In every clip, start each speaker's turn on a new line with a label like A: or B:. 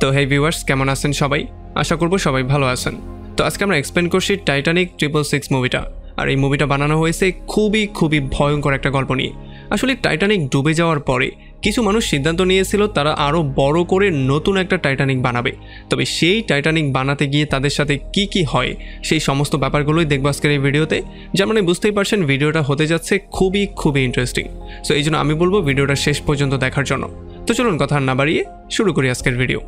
A: তো হে ভিউয়ার্স, কেমন আছেন সবাই? আশা করব সবাই ভালো আছেন। তো আজকে আমরা এক্সপ্লেন করছি টাইটানিক 666 মুভিটা। আর এই মুভিটা বানানো হয়েছে খুবই ভয়ঙ্কর একটা গল্প নিয়ে। আসলে টাইটানিক ডুবে যাওয়ার পরে কিছু মানুষ সিদ্ধান্ত নিয়েছিল তারা আরও বড় করে নতুন একটা টাইটানিক বানাবে। তবে সেই টাইটানিক বানাতে গিয়ে তাদের সাথে কি হয় সেই সমস্ত ব্যাপারগুলোই দেখবো আজকের এই ভিডিওতে। যেমন বুঝতেই পারছেন ভিডিওটা হতে যাচ্ছে খুবই ইন্টারেস্টিং। সো এই জন্য আমি বলবো ভিডিওটা শেষ পর্যন্ত দেখার জন্য। তো চলুন কথা না বাড়িয়ে শুরু করি আজকের ভিডিও।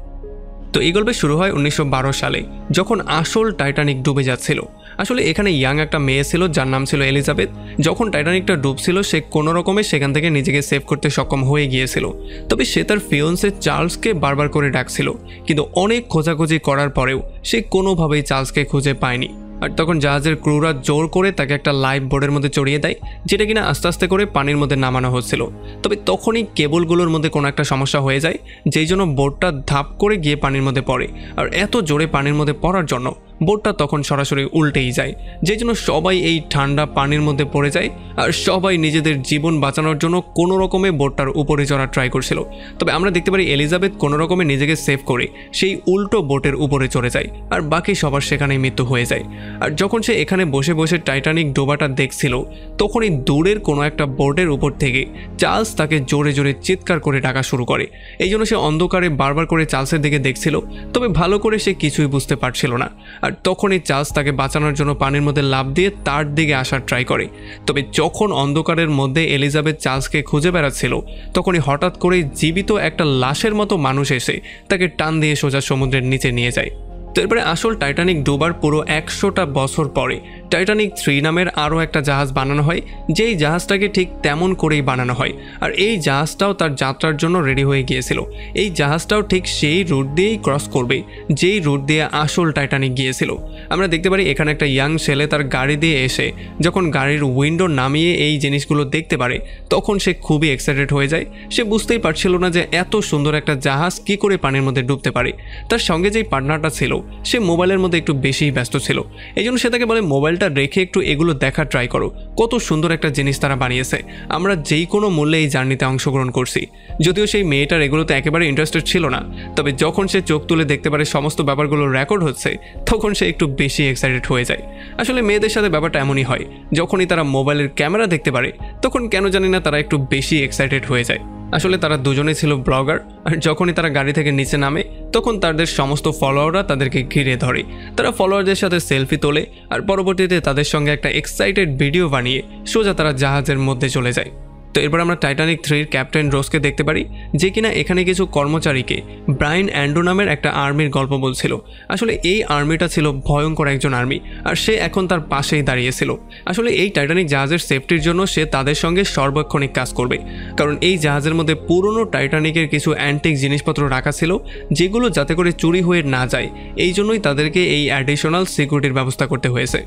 A: তো এই গল্পে শুরু হয় 1912 সালে, যখন আসল টাইটানিক ডুবে যাচ্ছিল। আসলে এখানে ইয়াং একটা মেয়ে ছিল যার নাম ছিল এলিজাবেথ। যখন টাইটানিকটা ডুবছিল সে কোনো রকমে সেখান থেকে নিজেকে সেভ করতে সক্ষম হয়ে গিয়েছিল। তবে সে তার ফিয়ন্সে চার্লসকে বারবার করে ডাকছিল, কিন্তু অনেক খোঁজাখুঁজি করার পরেও সে কোনোভাবেই চার্লসকে খুঁজে পায়নি। আর তখন জাহাজের ক্রুরা জোর করে তাকে একটা লাইফ বোর্ডের মধ্যে চড়িয়ে দেয়, যেটা কিনা আস্তে আস্তে করে পানির মধ্যে নামানো হচ্ছিল। তবে তখনই কেবলগুলোর মধ্যে কোনো একটা সমস্যা হয়ে যায়, যেই জন্য বোটটা ধাপ করে গিয়ে পানির মধ্যে পড়ে। আর এত জোরে পানির মধ্যে পড়ার জন্য বোটটা তখন সরাসরি উল্টেই যায়, যেই জন্য সবাই এই ঠান্ডা পানির মধ্যে পড়ে যায়। আর সবাই নিজেদের জীবন বাঁচানোর জন্য কোনো রকমে বোটটার উপরে চড়ার ট্রাই করছিল। তবে আমরা দেখতে পারি এলিজাবেথ কোনো রকমে নিজেকে সেভ করে সেই উল্টো বোটের উপরে চড়ে যায়, আর বাকি সবার সেখানেই মৃত্যু হয়ে যায়। আর যখন সে এখানে বসে বসে টাইটানিক ডোবাটা দেখছিল, তখনই দূরের কোনো একটা বোটের উপর থেকে চার্লস তাকে জোরে জোরে চিৎকার করে ডাকা শুরু করে। এই জন্য সে অন্ধকারে বারবার করে চার্লসের দিকে দেখছিল, তবে ভালো করে সে কিছুই বুঝতে পারছিল না। আর তখনই চার্লস তাকে বাঁচানোর জন্য পানির মধ্যে লাফ দিয়ে তার দিকে আসার ট্রাই করে। তবে যখন অন্ধকারের মধ্যে এলিজাবেথ চার্লসকে খুঁজে বেড়াচ্ছিল, তখনই হঠাৎ করেই জীবিত একটা লাশের মতো মানুষ এসে তাকে টান দিয়ে সোজা সমুদ্রের নিচে নিয়ে যায়। তো এরপরে আসল টাইটানিক ডুবার পুরো 100টা বছর পরে টাইটানিক 3 নামের আরও একটা জাহাজ বানানো হয়, যেই জাহাজটাকে ঠিক তেমন করেই বানানো হয়। আর এই জাহাজটাও তার যাত্রার জন্য রেডি হয়ে গিয়েছিল। এই জাহাজটাও ঠিক সেই রুট দিয়েই ক্রস করবে যেই রুট দিয়ে আসল টাইটানিক গিয়েছিল। আমরা দেখতে পারি এখানে একটা ইয়াং ছেলে তার গাড়ি দিয়ে এসে যখন গাড়ির উইন্ডো নামিয়ে এই জিনিসগুলো দেখতে পারে, তখন সে খুবই এক্সাইটেড হয়ে যায়। সে বুঝতেই পারছিল না যে এত সুন্দর একটা জাহাজ কি করে পানির মধ্যে ডুবতে পারে। তার সঙ্গে যেই পার্টনারটা ছিল সে মোবাইলের মধ্যে একটু বেশিই ব্যস্ত ছিল। এই জন্য সে তাকে বলে মোবাইলটা রেখে একটু এগুলো দেখার ট্রাই করো, কত সুন্দর একটা জিনিস তারা বানিয়েছে। আমরা যেই কোনো মূল্যে এই জার্নিতে অংশগ্রহণ করছি। যদিও সেই মেয়েটার এগুলোতে একেবারে ইন্টারেস্টেড ছিল না, তবে যখন সে চোখ তুলে দেখতে পারে সমস্ত ব্যাপারগুলো রেকর্ড হচ্ছে, তখন সে একটু বেশি এক্সাইটেড হয়ে যায়। আসলে মেয়েদের সাথে ব্যাপারটা এমনই হয়, যখনই তারা মোবাইলের ক্যামেরা দেখতে পারে তখন কেন জানি না তারা একটু বেশি এক্সাইটেড হয়ে যায়। আসলে তারা দুজনেই ছিল ব্লগার, আর যখনই তারা গাড়ি থেকে নিচে নামে তখন তাদের সমস্ত ফলোয়াররা তাদেরকে ঘিরে ধরে। তারা ফলোয়ারদের সাথে সেলফি তোলে, আর পরবর্তীতে তাদের সঙ্গে একটা এক্সাইটেড ভিডিও বানিয়ে সোজা তারা জাহাজের মধ্যে চলে যায়। তো এরপর আমরা টাইটানিক 3-র ক্যাপ্টেন রোসকে দেখতে পারি, যে কিনা এখানে কিছু কর্মচারীকে ব্রায়ান অ্যান্ড্রু নামের একটা আর্মির গল্প বলছিল। আসলে এই আর্মিটা ছিল ভয়ঙ্কর একজন আর্মি, আর সে এখন তার পাশেই দাঁড়িয়েছিল। আসলে এই টাইটানিক জাহাজের সেফটির জন্য সে তাদের সঙ্গে সর্বক্ষণিক কাজ করবে, কারণ এই জাহাজের মধ্যে পুরনো টাইটানিকের কিছু অ্যান্টিক জিনিসপত্র রাখা ছিল, যেগুলো যাতে করে চুরি হয়ে না যায়। এই জন্যই তাদেরকে এই অ্যাডিশনাল সিকিউরিটির ব্যবস্থা করতে হয়েছে।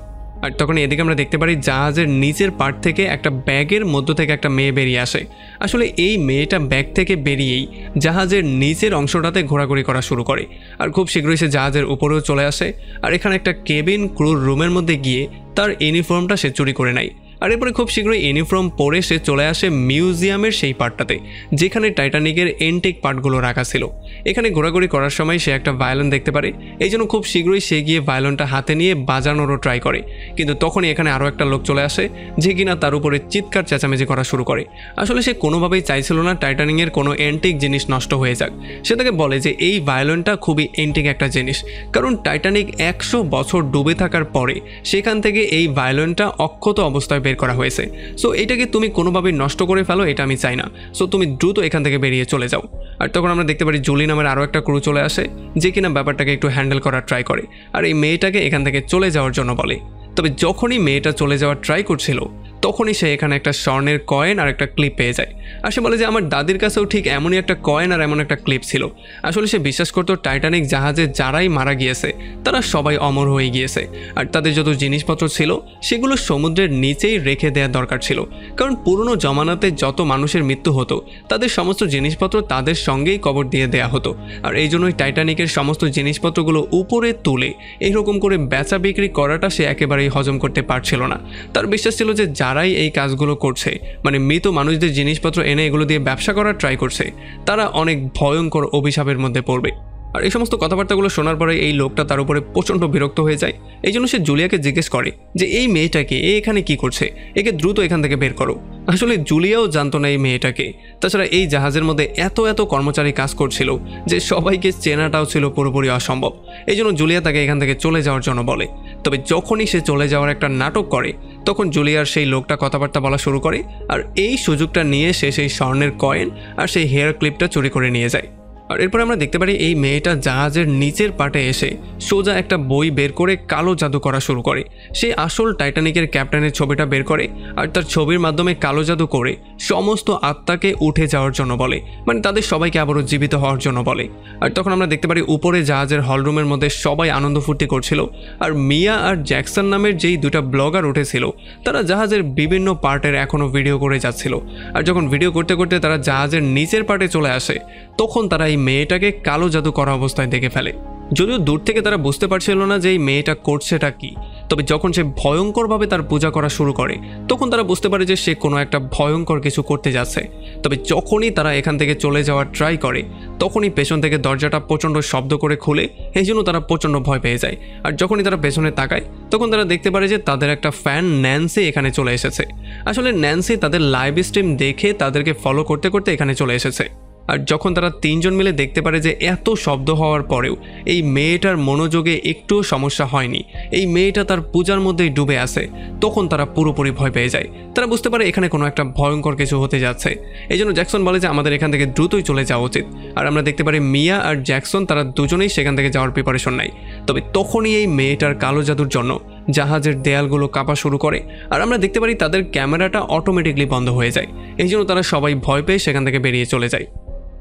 A: আর তখন এদিকে আমরা দেখতে পারি জাহাজের নিচের পার্ট থেকে একটা ব্যাগের মধ্য থেকে একটা মেয়ে বেরিয়ে আসে। আসলে এই মেয়েটা ব্যাগ থেকে বেরিয়েই জাহাজের নিচের অংশটাতে ঘোরাঘুরি করা শুরু করে, আর খুব শীঘ্রই সে জাহাজের উপরেও চলে আসে। আর এখানে একটা কেবিন ক্রুর রুমের মধ্যে গিয়ে তার ইউনিফর্মটা সে চুরি করে নেয়। আর এরপরে খুব শীঘ্রই ইউনিফর্ম পরে সে চলে আসে মিউজিয়ামের সেই পার্টটাতে, যেখানে টাইটানিকের এন্টিক পার্টগুলো রাখা ছিল। এখানে ঘোরাঘুরি করার সময় সে একটা ভায়োলিন দেখতে পারে, এই জন্য খুব শীঘ্রই সে গিয়ে ভায়োলিনটা হাতে নিয়ে বাজানোরও ট্রাই করে। কিন্তু তখনই এখানে আরও একটা লোক চলে আসে, যে কিনা তার উপরে চিৎকার চেঁচামেচি করা শুরু করে। আসলে সে কোনোভাবেই চাইছিল না টাইটানিকের কোনো এন্টিক জিনিস নষ্ট হয়ে যাক। সে তাকে বলে যে এই ভায়োলিনটা খুবই এন্টিক একটা জিনিস, কারণ টাইটানিক 100 বছর ডুবে থাকার পরে সেখান থেকে এই ভায়োলিনটা অক্ষত অবস্থায় বের করা হয়েছে। সো এটাকে তুমি কোনোভাবেই নষ্ট করে ফেলো, এটা আমি চাই না। সো তুমি দ্রুত এখান থেকে বেরিয়ে চলে যাও। আর তখন আমরা দেখতে পারি জুলি নামের আরও একটা ক্রু চলে আসে, যে কিনা ব্যাপারটাকে একটু হ্যান্ডেল করার ট্রাই করে, আর এই মেয়েটাকে এখান থেকে চলে যাওয়ার জন্য বলে। তবে যখনই মেয়েটা চলে যাওয়ার ট্রাই করছিল, তখনই সে এখানে একটা স্বর্ণের কয়েন আর একটা ক্লিপ পেয়ে যায়। আর সে বলে যে আমার দাদির কাছেও ঠিক এমনই একটা কয়েন আর এমন একটা ক্লিপ ছিল। আসলে সে বিশ্বাস করতো টাইটানিক জাহাজে যারাই মারা গিয়েছে তারা সবাই অমর হয়ে গিয়েছে, আর তাদের যত জিনিসপত্র ছিল সেগুলো সমুদ্রের নিচেই রেখে দেওয়া দরকার ছিল, কারণ পুরনো জমানাতে যত মানুষের মৃত্যু হতো তাদের সমস্ত জিনিসপত্র তাদের সঙ্গেই কবর দিয়ে দেয়া হতো। আর এই জন্যই টাইটানিকের সমস্ত জিনিসপত্রগুলো উপরে তুলে এইরকম করে বেচা বিক্রি করাটা সে একেবারেই হজম করতে পারছিল না। তার বিশ্বাস ছিল যে যারাই এই কাজগুলো করছে, মানে মৃত মানুষদের জিনিসপত্র এনে এগুলো দিয়ে ব্যবসা করার ট্রাই করছে, তারা অনেক ভয়ঙ্কর অভিশাপের মধ্যে পড়বে। আর এই সমস্ত কথাবার্তাগুলো শোনার পরে এই লোকটা তার উপরে প্রচণ্ড বিরক্ত হয়ে যায়। এই জন্য সে জুলিয়াকে জিজ্ঞেস করে যে এই মেয়েটাকে এখানে কি করছে, একে দ্রুত এখান থেকে বের করো। আসলে জুলিয়াও জানতো না এই মেয়েটাকে। তাছাড়া এই জাহাজের মধ্যে এত কর্মচারী কাজ করছিল যে সবাইকে চেনাটাও ছিল পুরোপুরি অসম্ভব। এই জন্য জুলিয়া তাকে এখান থেকে চলে যাওয়ার জন্য বলে। তবে যখনই সে চলে যাওয়ার একটা নাটক করে তখন জুলিয়ার সেই লোকটা কথাবার্তা বলা শুরু করে, আর এই সুযোগটা নিয়ে সে সেই স্বর্ণের কয়েন আর সেই হেয়ার ক্লিপটা চুরি করে নিয়ে যায়। আর এরপরে আমরা দেখতে পারি এই মেয়েটা জাহাজের নিচের পাটে এসে সোজা একটা বই বের করে কালো জাদু করা শুরু করে। সে আসল টাইটানিকের ক্যাপ্টেনের ছবিটা বের করে আর তার ছবির মাধ্যমে কালো জাদু করে সমস্ত আত্মাকে উঠে যাওয়ার জন্য বলে, মানে তাদের সবাইকে আবারও জীবিত হওয়ার জন্য বলে। আর তখন আমরা দেখতে পারি উপরে জাহাজের হলরুমের মধ্যে সবাই আনন্দ ফুর্তি করছিল, আর মিয়া আর জ্যাকসন নামের যেই দুটা ব্লগার উঠেছিল তারা জাহাজের বিভিন্ন পার্টের এখনও ভিডিও করে যাচ্ছিল। আর যখন ভিডিও করতে করতে তারা জাহাজের নিচের পার্টে চলে আসে তখন তারা এই মেয়েটাকে কালো জাদু করা অবস্থায় দেখে ফেলে। যদিও দূর থেকে তারা বুঝতে পারছিল না যে এই মেয়েটা করছেটা কি, তবে যখন সে ভয়ঙ্করভাবে তার পূজা করা শুরু করে তখন তারা বুঝতে পারে যে সে কোনো একটা ভয়ঙ্কর কিছু করতে যাচ্ছে। তবে যখনই তারা এখান থেকে চলে যাওয়ার ট্রাই করে তখনই পেছন থেকে দরজাটা প্রচণ্ড শব্দ করে খুলে, এই জন্য তারা প্রচণ্ড ভয় পেয়ে যায়। আর যখনই তারা পেছনে তাকায় তখন তারা দেখতে পারে যে তাদের একটা ফ্যান ন্যান্সি এখানে চলে এসেছে। আসলে ন্যান্সি তাদের লাইভ স্ট্রিম দেখে তাদেরকে ফলো করতে করতে এখানে চলে এসেছে। আর যখন তারা তিনজন মিলে দেখতে পারে যে এত শব্দ হওয়ার পরেও এই মেয়েটার মনোযোগে একটুও সমস্যা হয়নি, এই মেয়েটা তার পূজার মধ্যেই ডুবে আছে, তখন তারা পুরোপুরি ভয় পেয়ে যায়। তারা বুঝতে পারে এখানে কোনো একটা ভয়ঙ্কর কিছু হতে যাচ্ছে। এই জন্য জ্যাকসন বলে যে আমাদের এখান থেকে দ্রুতই চলে যাওয়া উচিত। আর আমরা দেখতে পারি মিয়া আর জ্যাকসন তারা দুজনেই সেখান থেকে যাওয়ার প্রিপারেশন নেয়। তবে তখনই এই মেয়েটার কালো জাদুর জন্য জাহাজের দেয়ালগুলো কাঁপা শুরু করে, আর আমরা দেখতে পারি তাদের ক্যামেরাটা অটোমেটিকলি বন্ধ হয়ে যায়। এই জন্য তারা সবাই ভয় পেয়ে সেখান থেকে বেরিয়ে চলে যায়।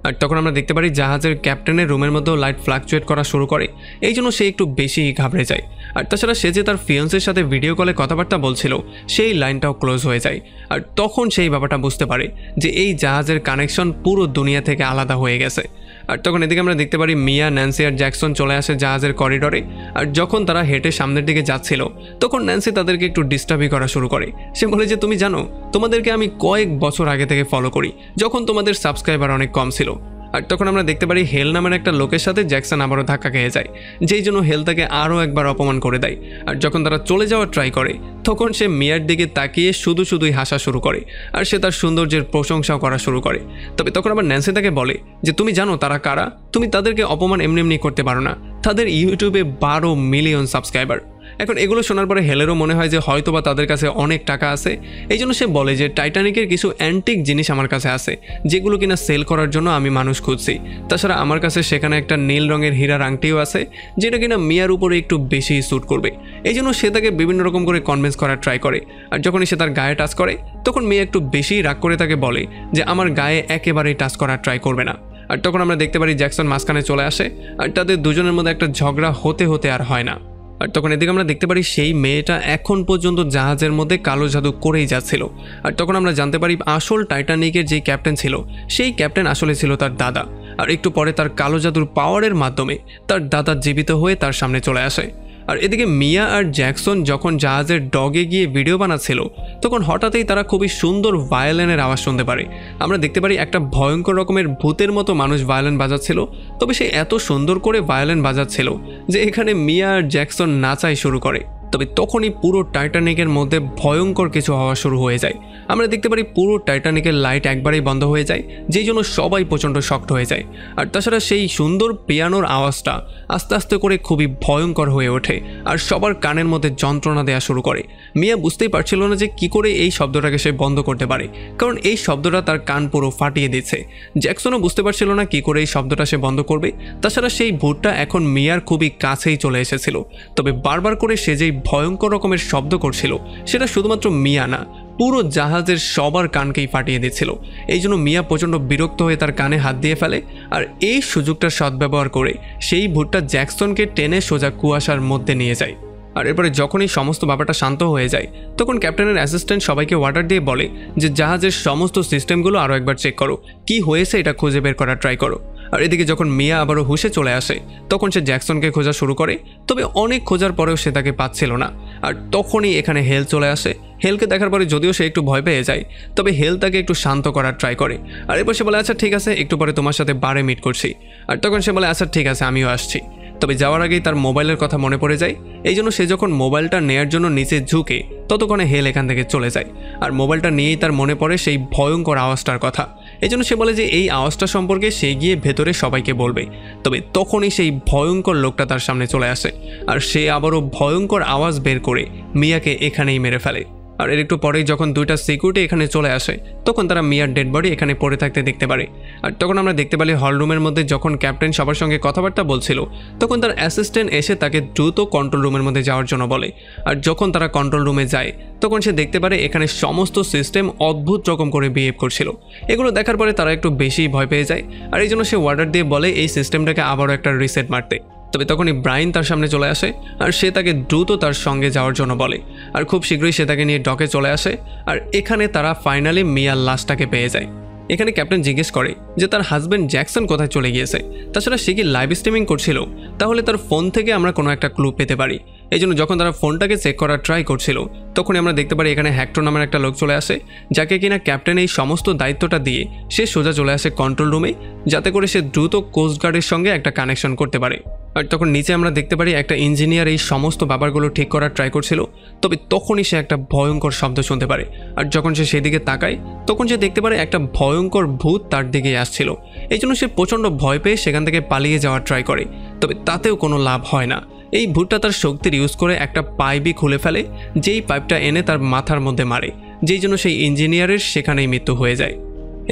A: আর তখন আমরা দেখতে পারি জাহাজের ক্যাপ্টেনের রুমের মধ্যেও লাইট ফ্লাকচুয়েট করা শুরু করে, এই জন্য সে একটু বেশি ঘাবড়ে যায়। আর তাছাড়া সে যে তার ফিয়ন্সের সাথে ভিডিও কলে কথাবার্তা বলছিল সেই লাইনটাও ক্লোজ হয়ে যায়। আর তখন সেই ব্যাপারটা বুঝতে পারে যে এই জাহাজের কানেকশন পুরো দুনিয়া থেকে আলাদা হয়ে গেছে। আর তখন এদিকে আমরা দেখতে পারি মিয়া, ন্যান্সি আর জ্যাকসন চলে আসে জাহাজের করিডোরে। আর যখন তারা হেঁটে সামনের দিকে যাচ্ছিল তখন ন্যান্সি তাদেরকে একটু ডিস্টার্বই করা শুরু করে। সে বলে যে তুমি জানো তোমাদেরকে আমি কয়েক বছর আগে থেকে ফলো করি, যখন তোমাদের সাবস্ক্রাইবার অনেক কম ছিল। আর তখন আমরা দেখতে পারি হেল নামের একটা লোকের সাথে জ্যাকসন আবারও ধাক্কা খেয়ে যায়, যেই জন্য হেল তাকে আরও একবার অপমান করে দেয়। আর যখন তারা চলে যাওয়ার ট্রাই করে তখন সে মিয়ার দিকে তাকিয়ে শুধুই হাসা শুরু করে, আর সে তার সৌন্দর্যের প্রশংসাও করা শুরু করে। তবে তখন আবার ন্যান্সি তাকে বলে যে তুমি জানো তারা কারা, তুমি তাদেরকে অপমান এমনি করতে পারো না, তাদের ইউটিউবে 12 মিলিয়ন সাবস্ক্রাইবার। এখন এগুলো শোনার পরে হেলেরও মনে হয় যে হয়তোবা তাদের কাছে অনেক টাকা আছে, এই জন্য সে বলে যে টাইটানিকের কিছু অ্যান্টিক জিনিস আমার কাছে আছে যেগুলো কিনা সেল করার জন্য আমি মানুষ খুঁজছি। তাছাড়া আমার কাছে সেখানে একটা নীল রঙের হীরার আংটিও আছে যেটা কিনা মিয়ার উপরে একটু বেশি স্যুট করবে। এই জন্য সে তাকে বিভিন্ন রকম করে কনভিন্স করার ট্রাই করে। আর যখনই সে তার গায়ে টাচ করে তখন মিয়া একটু বেশি রাগ করে তাকে বলে যে আমার গায়ে একেবারেই টাচ করার ট্রাই করবে না। আর তখন আমরা দেখতে পারি জ্যাকসন মাঝখানে চলে আসে, আর তাদের দুজনের মধ্যে একটা ঝগড়া হতে আর হয় না। আর তখন এদিকে আমরা দেখতে পারি সেই মেয়েটা এখন পর্যন্ত জাহাজের মধ্যে কালো জাদু করেই যাচ্ছিল। আর তখন আমরা জানতে পারি আসল টাইটানিকের যে ক্যাপ্টেন ছিল সেই ক্যাপ্টেন আসলে ছিল তার দাদা। আর একটু পরে তার কালো জাদুর পাওয়ারের মাধ্যমে তার দাদা জীবিত হয়ে তার সামনে চলে আসে। আর এদিকে মিয়া আর জ্যাকসন যখন জাহাজের ডগে গিয়ে ভিডিও বানাচ্ছিল তখন হঠাৎই তারা খুবই সুন্দর ভায়োলিনের আওয়াজ শুনতে পারে। আমরা দেখতে পারি একটা ভয়ঙ্কর রকমের ভূতের মতো মানুষ ভায়োলিন বাজাচ্ছিল, তবে সে এত সুন্দর করে ভায়োলিন বাজাচ্ছিল যে এখানে মিয়া আর জ্যাকসন নাচাই শুরু করে। তবে তখনই পুরো টাইটানিকের মধ্যে ভয়ঙ্কর কিছু হওয়া শুরু হয়ে যায়। আমরা দেখতে পারি পুরো টাইটানিকের লাইট একবারেই বন্ধ হয়ে যায়, যেই জন্য সবাই প্রচণ্ড শক্ট হয়ে যায়। আর তাছাড়া সেই সুন্দর পিয়ানোর আওয়াজটা আস্তে আস্তে করে খুবই ভয়ঙ্কর হয়ে ওঠে, আর সবার কানের মধ্যে যন্ত্রণা দেওয়া শুরু করে। মিয়া বুঝতেই পারছিল না যে কি করে এই শব্দটাকে সে বন্ধ করতে পারে, কারণ এই শব্দটা তার কান পুরো ফাটিয়ে দিচ্ছে। জ্যাকসনও বুঝতে পারছিল না কি করে এই শব্দটা সে বন্ধ করবে। তাছাড়া সেই ভূতটা এখন মিয়ার খুবই কাছেই চলে এসেছিল, তবে বারবার করে সে যেই ভয়ঙ্কর রকমের শব্দ করছিল সেটা শুধুমাত্র মিয়া না, পুরো জাহাজের সবার কানকেই ফাটিয়ে দিচ্ছিল। এই জন্য মিয়া প্রচণ্ড বিরক্ত হয়ে তার কানে হাত দিয়ে ফেলে, আর এই সুযোগটার সদ্ব্যবহার করে সেই ভূতটা জ্যাকসনকে টেনে সোজা কুয়াশার মধ্যে নিয়ে যায়। আর এরপরে যখনই সমস্ত ব্যাপারটা শান্ত হয়ে যায় তখন ক্যাপ্টেনের অ্যাসিস্ট্যান্ট সবাইকে অর্ডার দিয়ে বলে যে জাহাজের সমস্ত সিস্টেমগুলো আরও একবার চেক করো, কি হয়েছে এটা খুঁজে বের করার ট্রাই করো। আর এদিকে যখন মিয়া আবারও হুশে চলে আসে তখন সে জ্যাকসনকে খোঁজা শুরু করে, তবে অনেক খোঁজার পরেও সে তাকে পাচ্ছিল না। আর তখনই এখানে হেল চলে আসে। হেলকে দেখার পরে যদিও সে একটু ভয় পেয়ে যায়, তবে হেল তাকে একটু শান্ত করার ট্রাই করে। আর এরপর সে বলে আচ্ছা ঠিক আছে, একটু পরে তোমার সাথে বারে মিট করছি। আর তখন সে বলে আচ্ছা ঠিক আছে, আমিও আসছি। তবে যাওয়ার আগেই তার মোবাইলের কথা মনে পড়ে যায়। এই জন্য সে যখন মোবাইলটা নেয়ার জন্য নিচে ঝুঁকে, ততক্ষণে হেল এখান থেকে চলে যায়। আর মোবাইলটা নিয়েই তার মনে পড়ে সেই ভয়ঙ্কর আওয়াজটার কথা। এই জন্য সে বলে যে এই আওয়াজটা সম্পর্কে সে গিয়ে ভেতরে সবাইকে বলবে। তবে তখনই সেই ভয়ঙ্কর লোকটা তার সামনে চলে আসে, আর সে আবারও ভয়ঙ্কর আওয়াজ বের করে মিয়াকে এখানেই মেরে ফেলে। আর এর একটু পরেই যখন দুইটা সিকিউরিটি এখানে চলে আসে, তখন তারা মিয়ার ডেড বডি এখানে পড়ে থাকতে দেখতে পারে। আর তখন আমরা দেখতে পারি হল রুমের মধ্যে যখন ক্যাপ্টেন সবার সঙ্গে কথাবার্তা বলছিল, তখন তার অ্যাসিস্ট্যান্ট এসে তাকে দ্রুত কন্ট্রোল রুমের মধ্যে যাওয়ার জন্য বলে। আর যখন তারা কন্ট্রোল রুমে যায়, তখন সে দেখতে পারে এখানে সমস্ত সিস্টেম অদ্ভুত রকম করে বিহেভ করছিল। এগুলো দেখার পরে তারা একটু বেশি ভয় পেয়ে যায়। আর এই জন্য সে অর্ডার দিয়ে বলে এই সিস্টেমটাকে আবারও একটা রিসেট মারতে। তবে তখনই ব্রাইন তার সামনে চলে আসে, আর সে তাকে দ্রুত তার সঙ্গে যাওয়ার জন্য বলে। আর খুব শীঘ্রই সে তাকে নিয়ে ডকে চলে আসে। আর এখানে তারা ফাইনালি মিয়ার লাশটাকে পেয়ে যায়। এখানে ক্যাপ্টেন জিজ্ঞেস করে যে তার হাজব্যান্ড জ্যাকসন কোথায় চলে গিয়েছে, তাছাড়া সে কি লাইভ স্ট্রিমিং করছিল, তাহলে তার ফোন থেকে আমরা কোনো একটা ক্লু পেতে পারি। এই জন্য যখন তারা ফোনটাকে চেক করার ট্রাই করছিল, তখনই আমরা দেখতে পারি এখানে হ্যাক্টর নামের একটা লোক চলে আসে, যাকে কিনা ক্যাপ্টেন এই সমস্ত দায়িত্বটা দিয়ে সে সোজা চলে আসে কন্ট্রোল রুমে, যাতে করে সে দ্রুত কোস্টগার্ডের সঙ্গে একটা কানেকশন করতে পারে। আর তখন নিচে আমরা দেখতে পারি একটা ইঞ্জিনিয়ার এই সমস্ত ব্যাপারগুলো ঠিক করার ট্রাই করছিল। তবে তখনই সে একটা ভয়ঙ্কর শব্দ শুনতে পারে। আর যখন সে সেদিকে তাকায়, তখন সে দেখতে পারে একটা ভয়ঙ্কর ভূত তার দিকে আসছিল। এই জন্য সে প্রচণ্ড ভয় পেয়ে সেখান থেকে পালিয়ে যাওয়ার ট্রাই করে। তবে তাতেও কোনো লাভ হয় না। এই ভূতটা তার শক্তির ইউজ করে একটা পাইপই খুলে ফেলে, যেই পাইপটা এনে তার মাথার মধ্যে মারে, যেই জন্য সেই ইঞ্জিনিয়ারের সেখানেই মৃত্যু হয়ে যায়।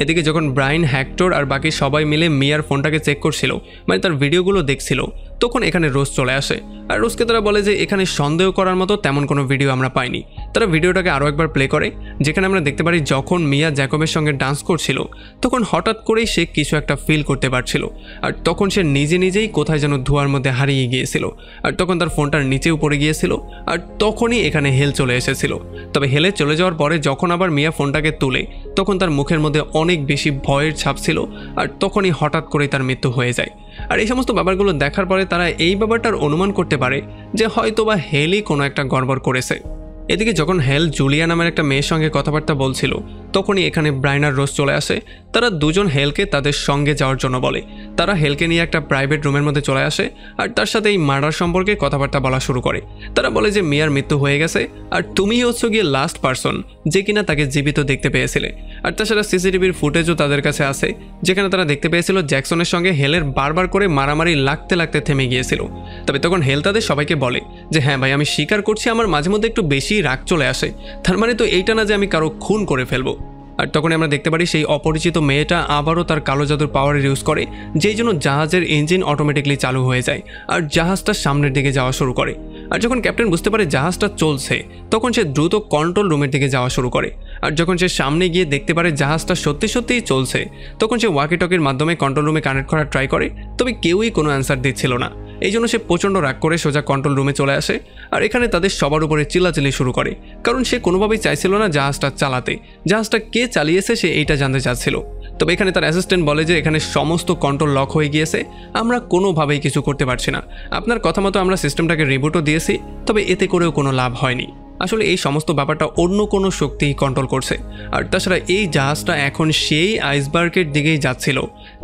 A: এদিকে যখন ব্রাইন, হ্যাক্টর আর বাকি সবাই মিলে মিয়ার ফোনটাকে চেক করছিল, মানে তার ভিডিওগুলো দেখছিল, তখন এখানে রোজ চলে আসে। আর রোজকে তারা বলে যে এখানে সন্দেহ করার মতো তেমন কোনো ভিডিও আমরা পাইনি। তারা ভিডিওটাকে আরও একবার প্লে করে, যেখানে আমরা দেখতে পারি যখন মিয়া জ্যাকবের সঙ্গে ডান্স করছিল, তখন হঠাৎ করেই সে কিছু একটা ফিল করতে পারছিল। আর তখন সে নিজে নিজেই কোথায় যেন ধোঁয়ার মধ্যে হারিয়ে গিয়েছিল। আর তখন তার ফোনটার নিচেও পড়ে গিয়েছিল। আর তখনই এখানে হেল চলে এসেছিল। তবে হেলে চলে যাওয়ার পরে যখন আবার মিয়া ফোনটাকে তুলে, তখন তার মুখের মধ্যে অনেক বেশি ভয়ের ছাপ ছিল। আর তখনই হঠাৎ করেই তার মৃত্যু হয়ে যায়। আর এই সমস্ত ব্যাপারগুলো দেখার পরে তারা এই ব্যাপারটার অনুমান করতে পারে যে হয়তোবা হেলই কোনো একটা গড়বড় করেছে। এদিকে যখন হেল জুলিয়া নামের একটা মেয়ের সঙ্গে কথাবার্তা বলছিল, তখনই এখানে ব্রাইন আর রোজ চলে আসে। তারা দুজন হেলকে তাদের সঙ্গে যাওয়ার জন্য বলে। তারা হেলকে নিয়ে একটা প্রাইভেট রুমের মধ্যে চলে আসে, আর তার সাথে এই মার্ডার সম্পর্কে কথাবার্তা বলা শুরু করে। তারা বলে যে মিয়ার মৃত্যু হয়ে গেছে, আর তুমিই হচ্ছে গিয়ে লাস্ট পারসন যে কিনা তাকে জীবিত দেখতে পেয়েছিলে। আর তাছাড়া সিসিটিভির ফুটেজও তাদের কাছে আছে, যেখানে তারা দেখতে পেয়েছিল জ্যাকসনের সঙ্গে হেলের বারবার করে মারামারি লাগতে লাগতে থেমে গিয়েছিল। তবে তখন হেল তাদের সবাইকে বলে যে হ্যাঁ ভাই, আমি স্বীকার করছি আমার মাঝে মধ্যে একটু বেশি রাগ চলে আসে, তার মানে তো এইটা না যে আমি কারো খুন করে ফেলবো। আর তখন আমরা দেখতে পারি সেই অপরিচিত মেয়েটা আবারও তার কালো জাদুর পাওয়ার ইউজ করে, যেই জন্য জাহাজের ইঞ্জিন অটোমেটিকলি চালু হয়ে যায়, আর জাহাজটা সামনের দিকে যাওয়া শুরু করে। আর যখন ক্যাপ্টেন বুঝতে পারে জাহাজটা চলছে, তখন সে দ্রুত কন্ট্রোল রুমের দিকে যাওয়া শুরু করে। আর যখন সে সামনে গিয়ে দেখতে পারে জাহাজটা সত্যি সত্যিই চলছে, তখন সে ওয়াকি টকির মাধ্যমে কন্ট্রোল রুমে কানেক্ট করার ট্রাই করে। তবে কেউই কোনো অ্যান্সার দিচ্ছিল না। এই জন্য সে প্রচণ্ড রাগ করে সোজা কন্ট্রোল রুমে চলে আসে। আর এখানে তাদের সবার উপরে চিল্লাচিল্লি শুরু করে, কারণ সে কোনোভাবেই চাইছিল না জাহাজটা চালাতে। জাহাজটা কে চালিয়েছে সে এইটা জানতে চাচ্ছিল। তবে এখানে তার অ্যাসিস্ট্যান্ট বলে যে এখানে সমস্ত কন্ট্রোল লক হয়ে গিয়েছে, আমরা কোনোভাবেই কিছু করতে পারছি না। আপনার কথা মতো আমরা সিস্টেমটাকে রিবুটও দিয়েছি, তবে এতে করেও কোনো লাভ হয়নি। আসলে এই সমস্ত ব্যাপারটা অন্য কোনো শক্তিই কন্ট্রোল করছে। আর তাছাড়া এই জাহাজটা এখন সেই আইসবার্গের দিকেই যাচ্ছিল,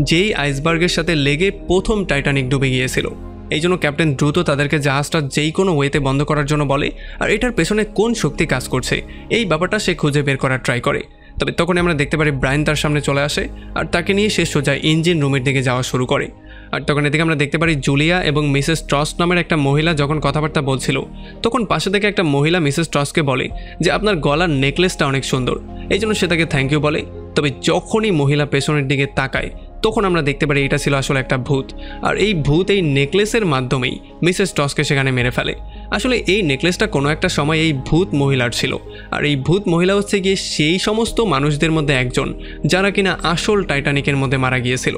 A: যেই আইসবার্গের সাথে লেগে প্রথম টাইটানিক ডুবে গিয়েছিল। এই জন্য ক্যাপ্টেন দ্রুত তাদেরকে জাহাজটা যেই কোনো ওয়েতে বন্ধ করার জন্য বলে। আর এটার পেছনে কোন শক্তি কাজ করছে এই ব্যাপারটা সে খুঁজে বের করার ট্রাই করে। তবে তখন আমরা দেখতে পারি ব্রাইন তার সামনে চলে আসে, আর তাকে নিয়ে সে সোজা ইঞ্জিন রুমের দিকে যাওয়া শুরু করে। আর তখন এদিকে আমরা দেখতে পারি জুলিয়া এবং মিসেস ট্রস নামের একটা মহিলা যখন কথাবার্তা বলছিল, তখন পাশে থেকে একটা মহিলা মিসেস ট্রসকে বলে যে আপনার গলার নেকলেসটা অনেক সুন্দর, এই জন্য সে তাকে থ্যাংক ইউ বলে। তবে যখনই মহিলা পেছনের দিকে তাকায়, তখন আমরা দেখতে পারি এটা ছিল আসলে একটা ভূত। আর এই ভূত এই নেকলেসের মাধ্যমেই মিসেস টসকে সেখানে মেরে ফেলে। আসলে এই নেকলেসটা কোনো একটা সময় এই ভূত মহিলার ছিল, আর এই ভূত মহিলা হচ্ছে গিয়ে সেই সমস্ত মানুষদের মধ্যে একজন যারা কিনা আসল টাইটানিকের মধ্যে মারা গিয়েছিল।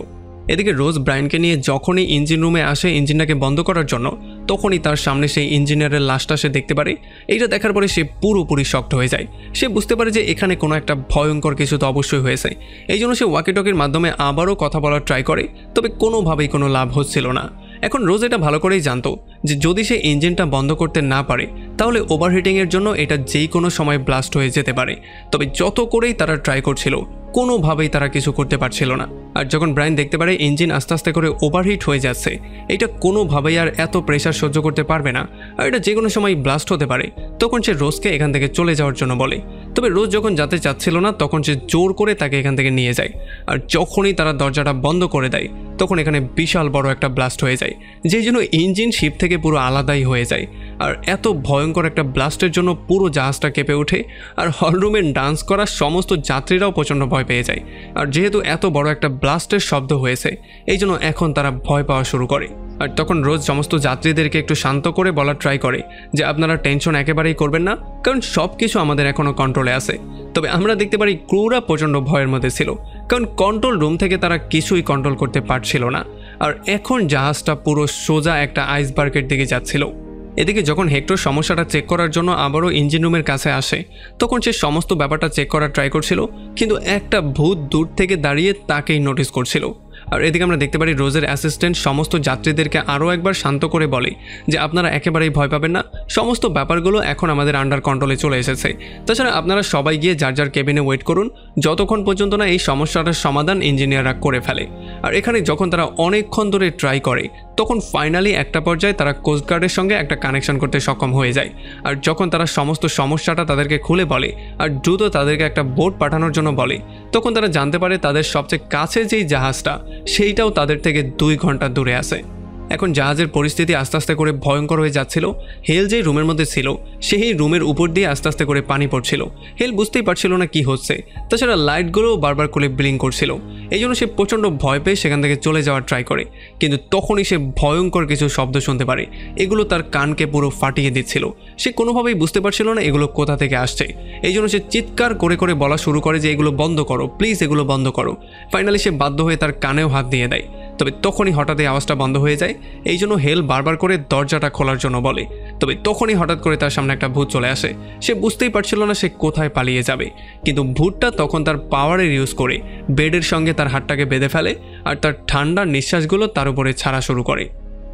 A: এদিকে রোজ ব্রাইনকে নিয়ে যখনই ইঞ্জিন রুমে আসে ইঞ্জিনটাকে বন্ধ করার জন্য, তখনই তার সামনে সেই ইঞ্জিনিয়ারের লাশটা সে দেখতে পারে। এইটা দেখার পরে সে পুরোপুরি শকড হয়ে যায়। সে বুঝতে পারে যে এখানে কোনো একটা ভয়ঙ্কর কিছু তো অবশ্যই হয়েছে। এই জন্য সে ওয়াকিটকির মাধ্যমে আবারও কথা বলার ট্রাই করে, তবে কোনোভাবেই কোনো লাভ হচ্ছিল না। এখন রোজ এটা ভালো করেই জানতো যে যদি সে ইঞ্জিনটা বন্ধ করতে না পারে, তাহলে ওভারহিটিংয়ের জন্য এটা যেই কোনো সময় ব্লাস্ট হয়ে যেতে পারে। তবে যত করেই তারা ট্রাই করছিল কোনোভাবেই তারা কিছু করতে পারছিল না। আর যখন ব্রায়ান দেখতে পারে ইঞ্জিন আস্তে আস্তে করে ওভারহিট হয়ে যাচ্ছে, এটা কোনোভাবেই আর এত প্রেশার সহ্য করতে পারবে না আর এটা যে কোনো সময় ব্লাস্ট হতে পারে, তখন সে রোজকে এখান থেকে চলে যাওয়ার জন্য বলে। তবে রোজ যখন যেতে চাচ্ছিল না তখন সে জোর করে তাকে এখান থেকে নিয়ে যায়। আর যখনই তারা দরজাটা বন্ধ করে দেয় তখন এখানে বিশাল বড় একটা ব্লাস্ট হয়ে যায়, যেই জন্য ইঞ্জিন শিপ থেকে পুরো আলাদাই হয়ে যায়। আর এত ভয়ঙ্কর একটা ব্লাস্টের জন্য পুরো জাহাজটা কেঁপে ওঠে আর হলরুমে ডান্স করা সমস্ত যাত্রীরাও প্রচণ্ড ভয় পেয়ে যায়। আর যেহেতু এত বড় একটা ব্লাস্টের শব্দ হয়েছে এই জন্য এখন তারা ভয় পাওয়া শুরু করে। আর তখন রোজ সমস্ত যাত্রীদেরকে একটু শান্ত করে বলার ট্রাই করে যে আপনারা টেনশন একেবারেই করবেন না, কারণ সব কিছু আমাদের এখনও কন্ট্রোলে আছে। তবে আমরা দেখতে পারি ক্রুরা প্রচণ্ড ভয়ের মধ্যে ছিল, কারণ কন্ট্রোল রুম থেকে তারা কিছুই কন্ট্রোল করতে পারছিল না। আর এখন জাহাজটা পুরো সোজা একটা আইসবার্গের দিকে যাচ্ছিল। এদিকে যখন হেক্টর সমস্যাটা চেক করার জন্য আবারও ইঞ্জিন রুমের কাছে আসে তখন সে সমস্ত ব্যাপারটা চেক করার ট্রাই করছিল, কিন্তু একটা ভূত দূর থেকে দাঁড়িয়ে তাকেই নোটিস করছিল। আর এদিকে আমরা দেখতে পারি রোজের অ্যাসিস্ট্যান্ট সমস্ত যাত্রীদেরকে আরও একবার শান্ত করে বলে যে আপনারা একেবারেই ভয় পাবেন না, সমস্ত ব্যাপারগুলো এখন আমাদের আন্ডার কন্ট্রোলে চলে এসেছে। তাছাড়া আপনারা সবাই গিয়ে যার যার কেবিনে ওয়েট করুন যতক্ষণ পর্যন্ত না এই সমস্যাটার সমাধান ইঞ্জিনিয়াররা করে ফেলে। আর এখানে যখন তারা অনেকক্ষণ ধরে ট্রাই করে তখন ফাইনালি একটা পর্যায়ে তারা কোস্টগার্ডের সঙ্গে একটা কানেকশন করতে সক্ষম হয়ে যায়। আর যখন তারা সমস্ত সমস্যাটা তাদেরকে খুলে বলে আর দ্রুত তাদেরকে একটা বোট পাঠানোর জন্য বলে তখন তারা জানতে পারে তাদের সবচেয়ে কাছে যেই জাহাজটা সেইটাও তাদের থেকে 2 ঘন্টা দূরে আছে। এখন জাহাজের পরিস্থিতি আস্তে আস্তে করে ভয়ঙ্কর হয়ে যাচ্ছিল। হেল যেই রুমের মধ্যে ছিল সেই রুমের উপর দিয়ে আস্তে আস্তে করে পানি পড়ছিল। হেল বুঝতেই পারছিল না কি হচ্ছে, তাছাড়া লাইটগুলোও বারবার করে ব্লিং করছিল। এই জন্য সে প্রচণ্ড ভয় পেয়ে সেখান থেকে চলে যাওয়ার ট্রাই করে, কিন্তু তখনই সে ভয়ঙ্কর কিছু শব্দ শুনতে পারে। এগুলো তার কানকে পুরো ফাটিয়ে দিচ্ছিল। সে কোনোভাবেই বুঝতে পারছিল না এগুলো কোথা থেকে আসছে। এই জন্য সে চিৎকার করে করে বলা শুরু করে যে এগুলো বন্ধ করো প্লিজ, এগুলো বন্ধ করো। ফাইনালি সে বাধ্য হয়ে তার কানেও হাত দিয়ে দেয়। তবে তখনই হঠাৎ এই আওয়াজটা বন্ধ হয়ে যায়। এই জন্য হেল বারবার করে দরজাটা খোলার জন্য বলে। তবে তখনই হঠাৎ করে তার সামনে একটা ভূত চলে আসে। সে বুঝতেই পারছিল না সে কোথায় পালিয়ে যাবে, কিন্তু ভূতটা তখন তার পাওয়ারের ইউজ করে বেডের সঙ্গে তার হাতটাকে বেঁধে ফেলে আর তার ঠান্ডা নিঃশ্বাসগুলো তার উপরে ছাড়া শুরু করে।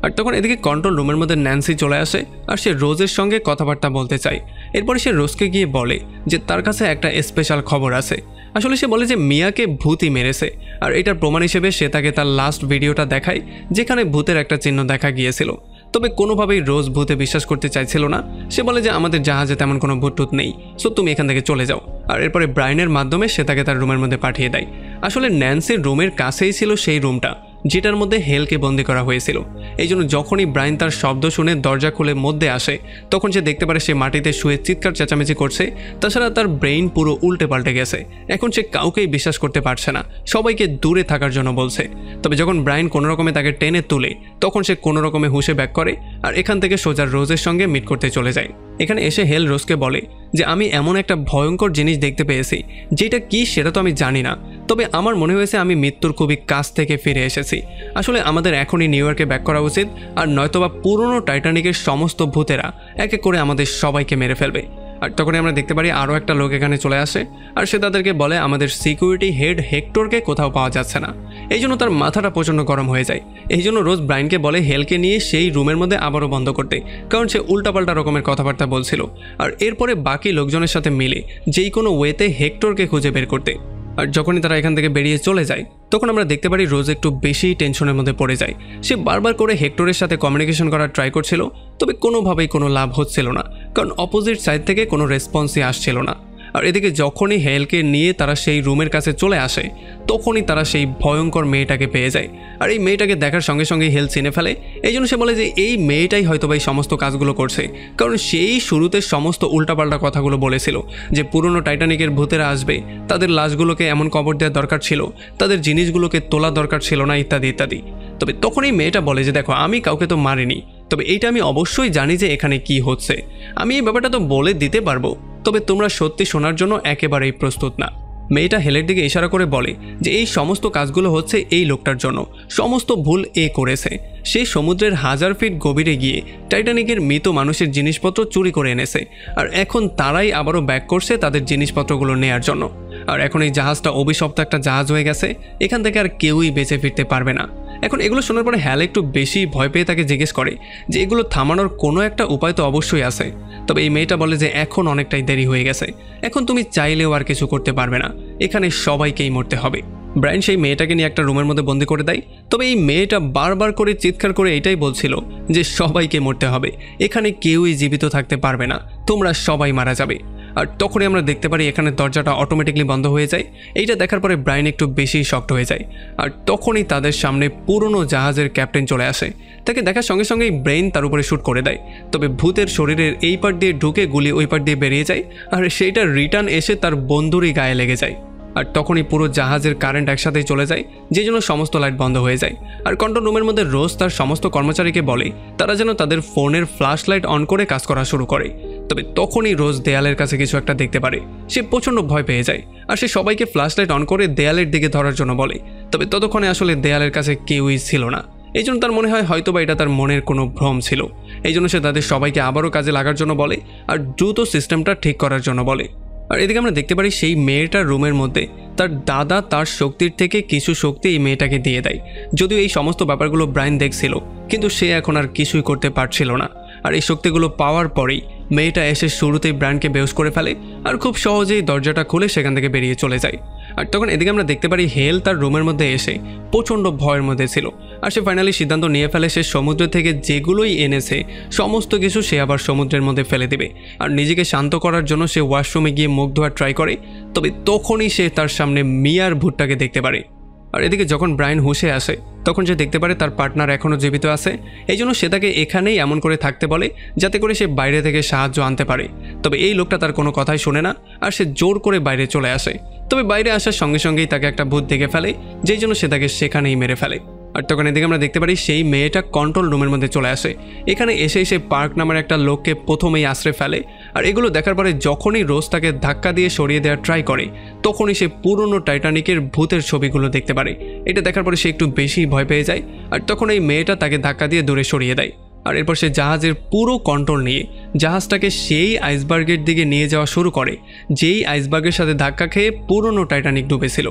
A: আর তখন এদিকে কন্ট্রোল রুমের মধ্যে ন্যান্সি চলে আসে আর সে রোজের সঙ্গে কথাবার্তা বলতে চায়। এরপরে সে রোজকে গিয়ে বলে যে তার কাছে একটা স্পেশাল খবর আছে। আসলে সে বলে যে মিয়াকে ভূতই মেরেছে, আর এটার প্রমাণ হিসেবে সে তাকে তার লাস্ট ভিডিওটা দেখায় যেখানে ভূতের একটা চিহ্ন দেখা গিয়েছিল। তবে কোনোভাবেই রোজ ভূতে বিশ্বাস করতে চাইছিল না। সে বলে যে আমাদের জাহাজে তেমন কোনো ভূত টুত নেই, সো তুমি এখান থেকে চলে যাও। আর এরপরে ব্রায়ানের মাধ্যমে সে তাকে তার রুমের মধ্যে পাঠিয়ে দেয়। আসলে ন্যান্সির রুমের কাছেই ছিল সেই রুমটা যেটার মধ্যে হেলকে বন্দি করা হয়েছিল। এই জন্য যখনই ব্রায়ান তার শব্দ শুনে দরজা খুলে মধ্যে আসে তখন সে দেখতে পারে সে মাটিতে শুয়ে চিৎকার চেঁচামেচি করছে। তাছাড়া তার ব্রেইন পুরো উল্টে পাল্টে গেছে। এখন সে কাউকেই বিশ্বাস করতে পারছে না, সবাইকে দূরে থাকার জন্য বলছে। তবে যখন ব্রায়ান কোনো রকমে তাকে টেনে তুলে তখন সে কোনো রকমে হুঁশে ব্যাক করে আর এখান থেকে সোজা রোজের সঙ্গে মিট করতে চলে যায়। এখানে এসে হেল রোজকে বলে যে আমি এমন একটা ভয়ঙ্কর জিনিস দেখতে পেয়েছি, যেটা কি সেটা তো আমি জানি না, তবে আমার মনে হয়েছে আমি মৃত্যুর খুবই কাছ থেকে ফিরে এসেছি। আসলে আমাদের এখনই নিউ ইয়র্কে ব্যাক করা উচিত, আর নয়তোবা পুরনো টাইটানিকের সমস্ত ভূতেরা এক এক করে আমাদের সবাইকে মেরে ফেলবে। আর তখনই আমরা দেখতে পারি আরও একটা লোক এখানে চলে আসে আর সে তাদেরকে বলে আমাদের সিকিউরিটি হেড হেক্টরকে কোথাও পাওয়া যাচ্ছে না। এই জন্য তার মাথাটা প্রচণ্ড গরম হয়ে যায়। এই জন্য রোজ ব্রায়ানকে বলে হেলকে নিয়ে সেই রুমের মধ্যে আবারও বন্ধ করতে, কারণ সে উল্টাপাল্টা রকমের কথাবার্তা বলছিল। আর এরপরে বাকি লোকজনের সাথে মিলে যেই কোনো ওয়েতে হেক্টরকে খুঁজে বের করতে। আর যখনই তারা এখান থেকে বেরিয়ে চলে যায় তখন আমরা দেখতে পারি রোজ একটু বেশিই টেনশনের মধ্যে পড়ে যায়। সে বারবার করে হেক্টরের সাথে কমিউনিকেশন করার ট্রাই করছিল, তবে কোনোভাবেই কোনো লাভ হচ্ছিল না, কারণ অপোজিট সাইড থেকে কোনো রেসপন্সই আসছিল না। আর এদিকে যখনই হেলকে নিয়ে তারা সেই রুমের কাছে চলে আসে তখনই তারা সেই ভয়ঙ্কর মেয়েটাকে পেয়ে যায়। আর এই মেয়েটাকে দেখার সঙ্গে সঙ্গে হেল চিনে ফেলে। এই জন্য সে বলে যে এই মেয়েটাই হয়তো এই সমস্ত কাজগুলো করছে, কারণ সেই শুরুতে সমস্ত উল্টাপাল্টা কথাগুলো বলেছিল যে পুরনো টাইটানিকের ভূতেরা আসবে, তাদের লাশগুলোকে এমন কবর দেওয়ার দরকার ছিল, তাদের জিনিসগুলোকে তোলা দরকার ছিল না, ইত্যাদি ইত্যাদি। তবে তখনই মেয়েটা বলে যে দেখো আমি কাউকে তো মারিনি, তবে এইটা আমি অবশ্যই জানি যে এখানে কি হচ্ছে, আমি এই ব্যাপারটা তো বলে দিতে পারবো, তবে তোমরা সত্যি শোনার জন্য একেবারেই প্রস্তুত না। মেয়েটা হেলের দিকে ইশারা করে বলে যে এই সমস্ত কাজগুলো হচ্ছে এই লোকটার জন্য, সমস্ত ভুল এ করেছে। সে সমুদ্রের 1000 ফিট গভীরে গিয়ে টাইটানিকের মৃত মানুষের জিনিসপত্র চুরি করে এনেছে, আর এখন তারাই আবারও ব্যাক করছে তাদের জিনিসপত্রগুলো নেয়ার জন্য। আর এখন এই জাহাজটা অভিশপ্ত একটা জাহাজ হয়ে গেছে, এখান থেকে আর কেউই বেঁচে ফিরতে পারবে না। এখন এগুলো শোনার পরে হ্যাল একটু বেশি ভয় পেয়ে তাকে জিজ্ঞেস করে যে এগুলো থামানোর কোনো একটা উপায় তো অবশ্যই আছে। তবে এই মেয়েটা বলে যে এখন অনেকটাই দেরি হয়ে গেছে, এখন তুমি চাইলেও আর কিছু করতে পারবে না, এখানে সবাইকেই মরতে হবে। ব্রায়ান সেই মেয়েটাকে নিয়ে একটা রুমের মধ্যে বন্দি করে দেয়। তবে এই মেয়েটা বারবার করে চিৎকার করে এটাই বলছিল যে সবাইকে মরতে হবে, এখানে কেউই জীবিত থাকতে পারবে না, তোমরা সবাই মারা যাবে। আর তখনই আমরা দেখতে পারি এখানে দরজাটা অটোমেটিকলি বন্ধ হয়ে যায়। এইটা দেখার পরে ব্রায়ান একটু বেশি শকড হয়ে যায়। আর তখনই তাদের সামনে পুরনো জাহাজের ক্যাপ্টেন চলে আসে। তাকে দেখার সঙ্গে সঙ্গেই ব্রেইন তার উপরে শ্যুট করে দেয়। তবে ভূতের শরীরের এই পার দিয়ে ঢুকে গুলি ওই পার দিয়ে বেরিয়ে যায়, আর সেইটা রিটার্ন এসে তার বন্ধুরই গায়ে লেগে যায়। আর তখনই পুরো জাহাজের কারেন্ট একসাথেই চলে যায়, যে জন্য সমস্ত লাইট বন্ধ হয়ে যায়। আর কন্ট্রোল রুমের মধ্যে রোজ তার সমস্ত কর্মচারীকে বলে তারা যেন তাদের ফোনের ফ্ল্যাশ লাইট অন করে কাজ করা শুরু করে। তবে তখনই রোজ দেয়ালের কাছে কিছু একটা দেখতে পারে, সে প্রচণ্ড ভয় পেয়ে যায়। আর সে সবাইকে ফ্ল্যাশ লাইট অন করে দেয়ালের দিকে ধরার জন্য বলে। তবে ততক্ষণে আসলে দেয়ালের কাছে কেউই ছিল না। এই জন্য তার মনে হয় হয়তোবা এটা তার মনের কোনো ভ্রম ছিল। এই জন্য সে তাদের সবাইকে আবারও কাজে লাগার জন্য বলে আর দ্রুত সিস্টেমটা ঠিক করার জন্য বলে। আর এদিকে আমরা দেখতে পারি সেই মেয়েটার রুমের মধ্যে তার দাদা তার শক্তির থেকে কিছু শক্তি এই মেয়েটাকে দিয়ে দেয়। যদিও এই সমস্ত ব্যাপারগুলো ব্রায়ান দেখছিল, কিন্তু সে এখন আর কিছুই করতে পারছিল না। আর এই শক্তিগুলো পাওয়ার পরেই মেয়েটা এসে শুরুতেই ব্রায়ানকে বেহুশ করে ফেলে আর খুব সহজেই দরজাটা খুলে সেখান থেকে বেরিয়ে চলে যায়। আর তখন এদিকে আমরা দেখতে পারি হেল তার রুমের মধ্যে এসে প্রচণ্ড ভয়ের মধ্যে ছিল। আর সে ফাইনালি সিদ্ধান্ত নিয়ে ফেলে সে সমুদ্র থেকে যেগুলোই এনেছে সমস্ত কিছু সে আবার সমুদ্রের মধ্যে ফেলে দেবে। আর নিজেকে শান্ত করার জন্য সে ওয়াশরুমে গিয়ে মুখ ধোয়ার ট্রাই করে। তবে তখনই সে তার সামনে মিয়ার ভূতটাকে দেখতে পারে। আর এদিকে যখন ব্রায়ান হুঁশে আসে তখন সে দেখতে পারে তার পার্টনার এখনও জীবিত আছে। এই জন্য সে তাকে এখানেই এমন করে থাকতে বলে যাতে করে সে বাইরে থেকে সাহায্য আনতে পারে। তবে এই লোকটা তার কোনো কথাই শোনে না, আর সে জোর করে বাইরে চলে আসে। তবে বাইরে আসার সঙ্গে সঙ্গেই তাকে একটা ভূত দেখে ফেলে, যেই জন্য সে তাকে সেখানেই মেরে ফেলে। আর তখন এদিকে আমরা দেখতে পারি সেই মেয়েটা কন্ট্রোল রুমের মধ্যে চলে আসে। এখানে এসেই সে পার্ক নামের একটা লোককে প্রথমেই আশ্রয় ফেলে। আর এগুলো দেখার পরে যখনই রোজ তাকে ধাক্কা দিয়ে সরিয়ে দেওয়ার ট্রাই করে তখনই সে পুরনো টাইটানিকের ভূতের ছবিগুলো দেখতে পারে। এটা দেখার পরে সে একটু বেশি ভয় পেয়ে যায়। আর তখন এই মেয়েটা তাকে ধাক্কা দিয়ে দূরে সরিয়ে দেয়। আর এরপর সে জাহাজের পুরো কন্ট্রোল নিয়ে জাহাজটাকে সেই আইসবার্গের দিকে নিয়ে যাওয়া শুরু করে যেই আইসবার্গের সাথে ধাক্কা খেয়ে পুরনো টাইটানিক ডুবেছিল।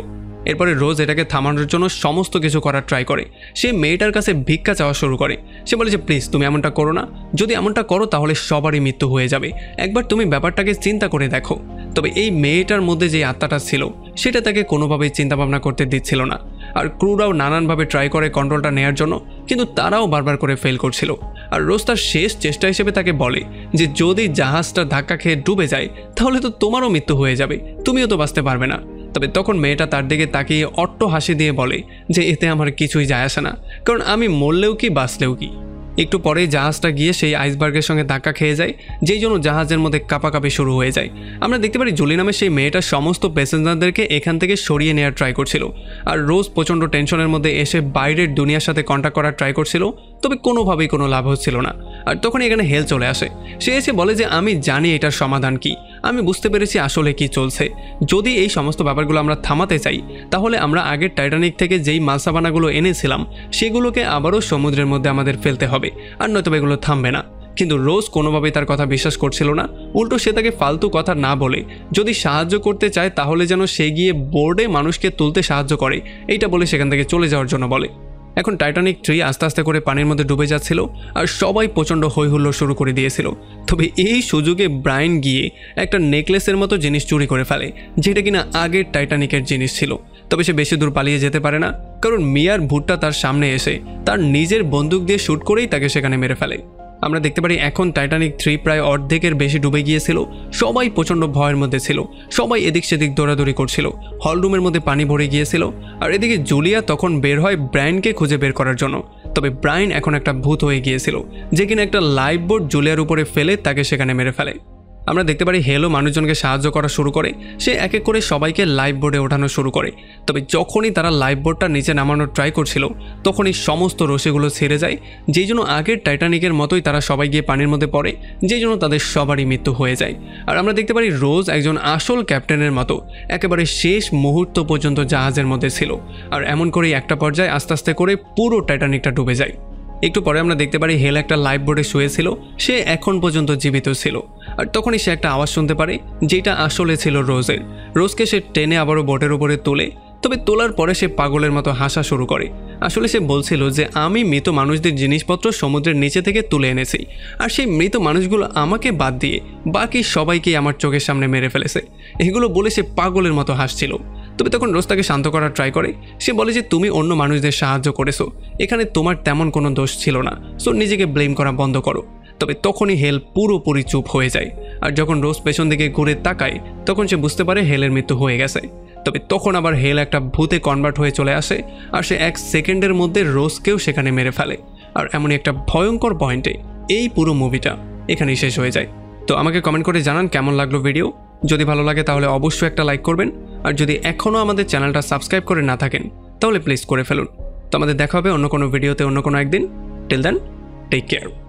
A: এরপরে রোজ এটাকে থামানোর জন্য সমস্ত কিছু করার ট্রাই করে। সে মেয়েটার কাছে ভিক্ষা চাওয়া শুরু করে। সে বলে যে প্লিজ তুমি এমনটা করো না, যদি এমনটা করো তাহলে সবারই মৃত্যু হয়ে যাবে, একবার তুমি ব্যাপারটাকে চিন্তা করে দেখো। তবে এই মেয়েটার মধ্যে যে আত্মাটা ছিল সেটা তাকে কোনোভাবেই চিন্তাভাবনা করতে দিচ্ছিল না। আর ক্রুরাও নানানভাবে ট্রাই করে কন্ট্রোলটা নেওয়ার জন্য, কিন্তু তারাও বারবার করে ফেল করছিল। আর রোজ তার শেষ চেষ্টা হিসেবে তাকে বলে যে যদি জাহাজটা ধাক্কা খেয়ে ডুবে যায় তাহলে তো তোমারও মৃত্যু হয়ে যাবে, তুমিও তো বাঁচতে পারবে না। তবে তখন মেয়েটা তার দিকে তাকিয়ে অট্ট হাসি দিয়ে বলে যে এতে আমার কিছুই যায় আসে না, কারণ আমি মরলেও কি বাঁচলেও কি। একটু পরেই জাহাজটা গিয়ে সেই আইসবার্গের সঙ্গে ধাক্কা খেয়ে যায়, যেই জন্য জাহাজের মধ্যে কাঁপাকাঁপি শুরু হয়ে যায়। আমরা দেখতে পারি জুলি নামে সেই মেয়েটা সমস্ত প্যাসেঞ্জারদেরকে এখান থেকে সরিয়ে নেওয়ার ট্রাই করছিল। আর রোজ প্রচণ্ড টেনশনের মধ্যে এসে বাইরের দুনিয়ার সাথে কন্ট্যাক্ট করার ট্রাই করছিল, তবে কোনোভাবেই কোনো লাভ হচ্ছিল না। আর তখন এখানে হেল চলে আসে। সে এসে বলে যে আমি জানি এটার সমাধান কি, আমি বুঝতে পেরেছি আসলে কি চলছে। যদি এই সমস্ত ব্যাপারগুলো আমরা থামাতে চাই তাহলে আমরা আগের টাইটানিক থেকে যেই মালসাবানাগুলো এনেছিলাম সেগুলোকে আবারও সমুদ্রের মধ্যে আমাদের ফেলতে হবে, আর নয়তো এগুলো থামবে না। কিন্তু রোজ কোনোভাবেই তার কথা বিশ্বাস করছিল না। উল্টো সে তাকে ফালতু কথা না বলে যদি সাহায্য করতে চায় তাহলে যেন সে গিয়ে বোর্ডে মানুষকে তুলতে সাহায্য করে, এইটা বলে সেখান থেকে চলে যাওয়ার জন্য বলে। এখন টাইটানিক 3 আস্তে আস্তে করে পানির মধ্যে ডুবে যাচ্ছিল, আর সবাই প্রচণ্ড হইহুল্লোড় শুরু করে দিয়েছিল। তবে এই সুযোগে ব্রায়ান গিয়ে একটা নেকলেসের মতো জিনিস চুরি করে ফেলে, যেটা কিনা আগের টাইটানিকের জিনিস ছিল। তবে সে বেশি দূর পালিয়ে যেতে পারে না, কারণ মিয়ার ভূতটা তার সামনে এসে তার নিজের বন্দুক দিয়ে শ্যুট করেই তাকে সেখানে মেরে ফেলে। আমরা দেখতে পারি এখন টাইটানিক 3 প্রায় অর্ধেকের বেশি ডুবে গিয়েছিল। সবাই প্রচণ্ড ভয়ের মধ্যে ছিল, সবাই এদিক সেদিক দৌড়াদৌড়ি করছিল, হলরুমের মধ্যে পানি ভরে গিয়েছিল। আর এদিকে জুলিয়া তখন বের হয় ব্রায়ানকে খুঁজে বের করার জন্য। তবে ব্রায়ান এখন একটা ভূত হয়ে গিয়েছিল, যে কিনা একটা লাইফ বোট জুলিয়ার উপরে ফেলে তাকে সেখানে মেরে ফেলে। আমরা দেখতে পারি হেলো মানুষজনকে সাহায্য করা শুরু করে, সে এক এক করে সবাইকে লাইফ বোর্ডে ওঠানো শুরু করে। তবে যখনই তারা লাইফ বোর্ডটা নিচে নামানোর ট্রাই করছিল তখনই সমস্ত রশিগুলো ছেড়ে যায়, যেই জন্য আগের টাইটানিকের মতোই তারা সবাই গিয়ে পানির মধ্যে পড়ে, যেই জন্য তাদের সবারই মৃত্যু হয়ে যায়। আর আমরা দেখতে পারি রোজ একজন আসল ক্যাপ্টেনের মতো একেবারে শেষ মুহূর্ত পর্যন্ত জাহাজের মধ্যে ছিল। আর এমন করেই একটা পর্যায়ে আস্তে আস্তে করে পুরো টাইটানিকটা ডুবে যায়। একটু পরে আমরা দেখতে পারি হেল একটা লাইফ বোর্ডে শুয়েছিল, সে এখন পর্যন্ত জীবিত ছিল। আর তখনই সে একটা আওয়াজ শুনতে পারে, যেটা আসলে ছিল রোজের। রোজকে সে টেনে আবারও বোটের উপরে তোলে, তবে তোলার পরে সে পাগলের মতো হাসা শুরু করে। আসলে সে বলছিল যে আমি মৃত মানুষদের জিনিসপত্র সমুদ্রের নিচে থেকে তুলে এনেছি, আর সেই মৃত মানুষগুলো আমাকে বাদ দিয়ে বাকি সবাইকে আমার চোখের সামনে মেরে ফেলেছে। এগুলো বলে সে পাগলের মতো হাসছিল। তবে তখন রোজ তাকে শান্ত করার ট্রাই করে। সে বলে যে তুমি অন্য মানুষদের সাহায্য করেছো, এখানে তোমার তেমন কোনো দোষ ছিল না, সো নিজেকে ব্লেম করা বন্ধ করো। তবে তখনই হেল পুরোপুরি চুপ হয়ে যায়। আর যখন রোজ পেছন দিকে ঘুরে তাকায় তখন সে বুঝতে পারে হেলের মৃত্যু হয়ে গেছে। তবে তখন আবার হেল একটা ভূতে কনভার্ট হয়ে চলে আসে, আর সে 1 সেকেন্ডের মধ্যে রোজকেও সেখানে মেরে ফেলে। আর এমনই একটা ভয়ঙ্কর পয়েন্টে এই পুরো মুভিটা এখানেই শেষ হয়ে যায়। তো আমাকে কমেন্ট করে জানান কেমন লাগলো ভিডিও। যদি ভালো লাগে তাহলে অবশ্যই একটা লাইক করবেন, আর যদি এখনও আমাদের চ্যানেলটা সাবস্ক্রাইব করে না থাকেন তাহলে প্লিজ করে ফেলুন। তো আমাদের দেখা হবে অন্য কোনো ভিডিওতে অন্য কোনো একদিন। Till then, take care.